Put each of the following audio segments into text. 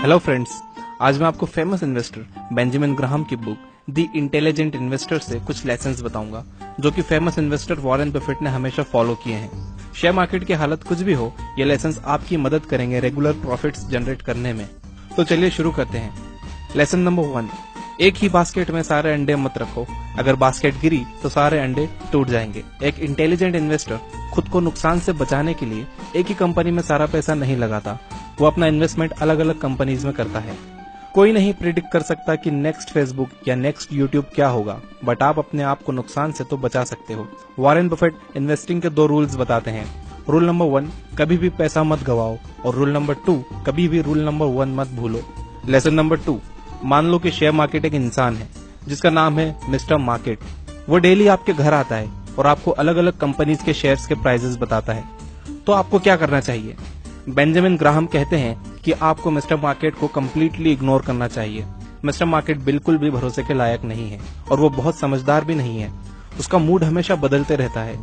Hello friends, आज मैं आपको फेमस इन्वेस्टर बेंजामिन ग्राहम की बुक द इंटेलिजेंट इन्वेस्टर से कुछ लेसन्स बताऊंगा जो कि फेमस इन्वेस्टर वॉरेन बफेट ने हमेशा फॉलो किए हैं। शेयर मार्केट की हालत कुछ भी हो, ये लेसन्स आपकी मदद करेंगे रेगुलर प्रॉफिट्स जनरेट करने में। तो चलिए शुरू करते हैं। लेसन नंबर 1, एक ही बास्केट में सारे अंडे मत रखो। अगर बास्केट गिरी तो सारे अंडे टूट जाएंगे। एक इंटेलिजेंट इन्वेस्टर खुद को नुकसान से बचाने के लिए एक ही कंपनी में सारा पैसा नहीं लगाता। वो अपना इन्वेस्टमेंट अलग अलग कंपनीज में करता है। कोई नहीं प्रिडिक्ट कर सकता कि नेक्स्ट फेसबुक या नेक्स्ट यूट्यूब क्या होगा, बट आप अपने आप को नुकसान से तो बचा सकते हो। वॉरेन बफेट इन्वेस्टिंग के 2 रूल्स बताते हैं। रूल नंबर 1, कभी भी पैसा मत गवाओ, और रूल नंबर 2, कभी भी रूल नंबर 1 मत भूलो। लेसन नंबर 2, मान लो कि शेयर मार्केट एक इंसान है जिसका नाम है मिस्टर मार्केट। वो डेली आपके घर आता है और आपको अलग अलग कंपनीज के शेयर्स के प्राइसेस बताता है। तो आपको क्या करना चाहिए? बेंजामिन ग्राहम कहते हैं कि आपको मिस्टर मार्केट को कम्प्लीटली इग्नोर करना चाहिए। मिस्टर मार्केट बिल्कुल भी भरोसे के लायक नहीं है और वो बहुत समझदार भी नहीं है। उसका मूड हमेशा बदलते रहता है।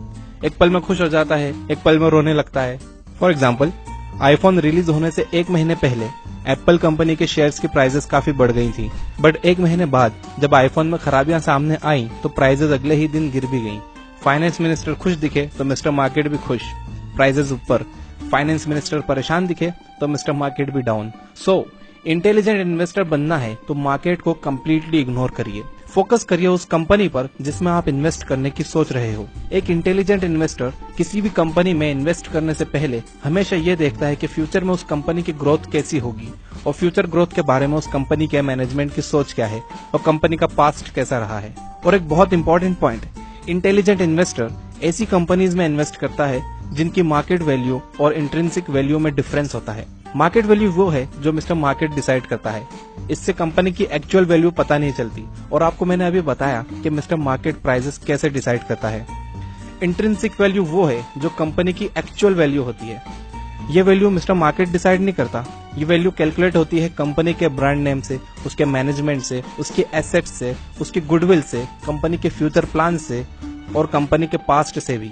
एक पल में खुश हो जाता है, एक पल में रोने लगता है। फॉर एग्जाम्पल, आईफोन रिलीज होने से 1 महीने पहले एप्पल कंपनी के शेयर्स की प्राइसेस काफी बढ़ गई थी, बट 1 महीने बाद जब आईफोन में खराबियां सामने आई तो प्राइसेस अगले ही दिन गिर भी गईं। फाइनेंस मिनिस्टर खुश दिखे तो मिस्टर मार्केट भी खुश, प्राइसेस ऊपर। फाइनेंस मिनिस्टर परेशान दिखे तो मिस्टर मार्केट भी डाउन। सो इंटेलिजेंट इन्वेस्टर बनना है तो मार्केट को कम्प्लीटली इग्नोर करिए। फोकस करिए उस कंपनी पर जिसमें आप इन्वेस्ट करने की सोच रहे हो। एक इंटेलिजेंट इन्वेस्टर किसी भी कंपनी में इन्वेस्ट करने से पहले हमेशा ये देखता है कि फ्यूचर में उस कंपनी की ग्रोथ कैसी होगी और फ्यूचर ग्रोथ के बारे में उस कंपनी के मैनेजमेंट की सोच क्या है और कंपनी का पास्ट कैसा रहा है। और एक बहुत इंपॉर्टेंट पॉइंट, इंटेलिजेंट इन्वेस्टर ऐसी कंपनीज में इन्वेस्ट करता है जिनकी मार्केट वैल्यू और इंट्रिंसिक वैल्यू में डिफरेंस होता है। मार्केट वैल्यू वो है जो मिस्टर मार्केट डिसाइड करता है। इससे कंपनी की एक्चुअल वैल्यू पता नहीं चलती, और आपको मैंने अभी बताया कि मिस्टर मार्केट प्राइसेस कैसे डिसाइड करता है। इंट्रिंसिक वैल्यू वो है जो कंपनी की एक्चुअल वैल्यू होती है। ये वैल्यू मिस्टर मार्केट डिसाइड नहीं करता। ये वैल्यू कैलकुलेट होती है कंपनी के ब्रांड नेम से, उसके मैनेजमेंट से, उसके एसेट्स से, उसकी गुडविल से, कंपनी के फ्यूचर प्लान से और कंपनी के पास्ट से भी।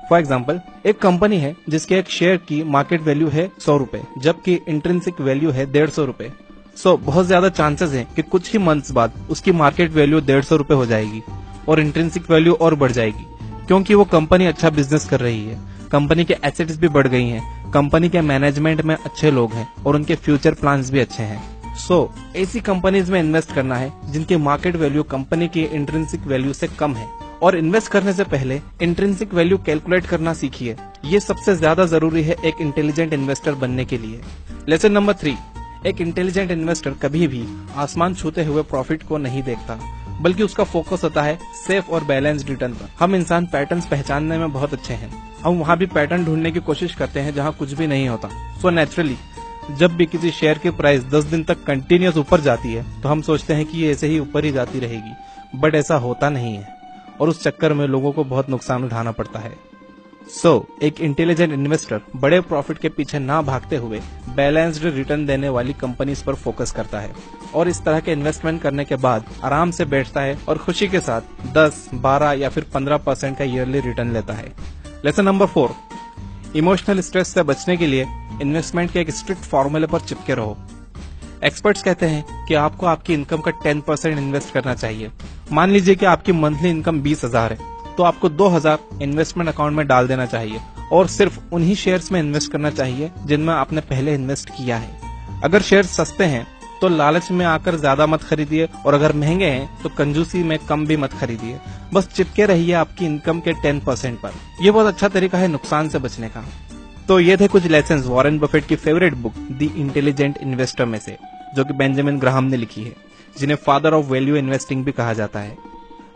फॉर एग्जाम्पल, एक कंपनी है जिसके एक शेयर की मार्केट वैल्यू है 100 रुपए, जबकि इंट्रिंसिक वैल्यू है 150 रुपए। सो बहुत ज्यादा चांसेस हैं कि कुछ ही मंथ्स बाद उसकी मार्केट वैल्यू 150 रुपए हो जाएगी और इंट्रिंसिक वैल्यू और बढ़ जाएगी, क्योंकि वो कंपनी अच्छा बिजनेस कर रही है, कंपनी के एसेट्स भी बढ़ गई हैं, कंपनी के मैनेजमेंट में अच्छे लोग हैं और उनके फ्यूचर प्लान्स भी अच्छे हैं। सो ऐसी कंपनीज में इन्वेस्ट करना है जिनकी मार्केट वैल्यू कंपनी की इंट्रिंसिक वैल्यू से कम है। और इन्वेस्ट करने से पहले इंट्रिंसिक वैल्यू कैलकुलेट करना सीखिए। ये सबसे ज्यादा जरूरी है एक इंटेलिजेंट इन्वेस्टर बनने के लिए। लेसन नंबर 3, एक इंटेलिजेंट इन्वेस्टर कभी भी आसमान छूते हुए प्रॉफिट को नहीं देखता, बल्कि उसका फोकस होता है सेफ और बैलेंस्ड रिटर्न पर। हम इंसान पैटर्न्स पहचानने में बहुत अच्छे हैं। हम वहाँ भी पैटर्न ढूंढने की कोशिश करते हैं जहाँ कुछ भी नहीं होता। सो नेचुरली जब भी किसी शेयर की प्राइस 10 दिन तक कंटिन्यूस ऊपर जाती है तो हम सोचते हैं कि ये ऐसे ही ऊपर ही जाती रहेगी, बट ऐसा होता नहीं है और उस चक्कर में लोगों को बहुत नुकसान उठाना पड़ता है। एक इंटेलिजेंट इन्वेस्टर बड़े प्रॉफिट के पीछे ना भागते हुए बैलेंस्ड रिटर्न देने वाली कंपनीज पर फोकस करता है और इस तरह के इन्वेस्टमेंट करने के बाद आराम से बैठता है और खुशी के साथ 10, 12 या फिर 15% का ईयरली रिटर्न लेता है। लेसन नंबर 4, इमोशनल स्ट्रेस से बचने के लिए इन्वेस्टमेंट के एक स्ट्रिक्ट फॉर्मूले पर चिपके रहो। एक्सपर्ट्स कहते हैं कि आपको आपकी इनकम का 10% इन्वेस्ट करना चाहिए। मान लीजिए कि आपकी मंथली इनकम 20,000 है, तो आपको 2,000 इन्वेस्टमेंट अकाउंट में डाल देना चाहिए और सिर्फ उन्हीं शेयर्स में इन्वेस्ट करना चाहिए जिनमें आपने पहले इन्वेस्ट किया है। अगर शेयर्स सस्ते हैं तो लालच में आकर ज्यादा मत खरीदिए, और अगर महंगे हैं तो कंजूसी में कम भी मत खरीदिए। बस चिपके रहिए आपकी इनकम के 10% पर। यह बहुत अच्छा तरीका है नुकसान से बचने का। तो ये थे कुछ लेसन्स वॉरेन बफेट की favourite book the intelligent investor में से, जो कि बेंजामिन ग्राहम ने लिखी है, जिन्हें फादर ऑफ वैल्यू इन्वेस्टिंग भी कहा जाता है।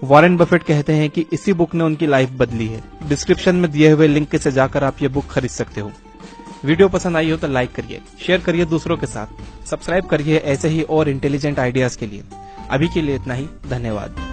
वॉरेन बफेट कहते हैं कि इसी बुक ने उनकी लाइफ बदली है। डिस्क्रिप्शन में दिए हुए लिंक से जाकर आप ये बुक खरीद सकते हो। वीडियो पसंद आई हो तो लाइक करिए, शेयर करिए दूसरों के साथ, सब्सक्राइब करिए ऐसे ही और इंटेलिजेंट आइडियाज के लिए। अभी के लिए इतना ही, धन्यवाद।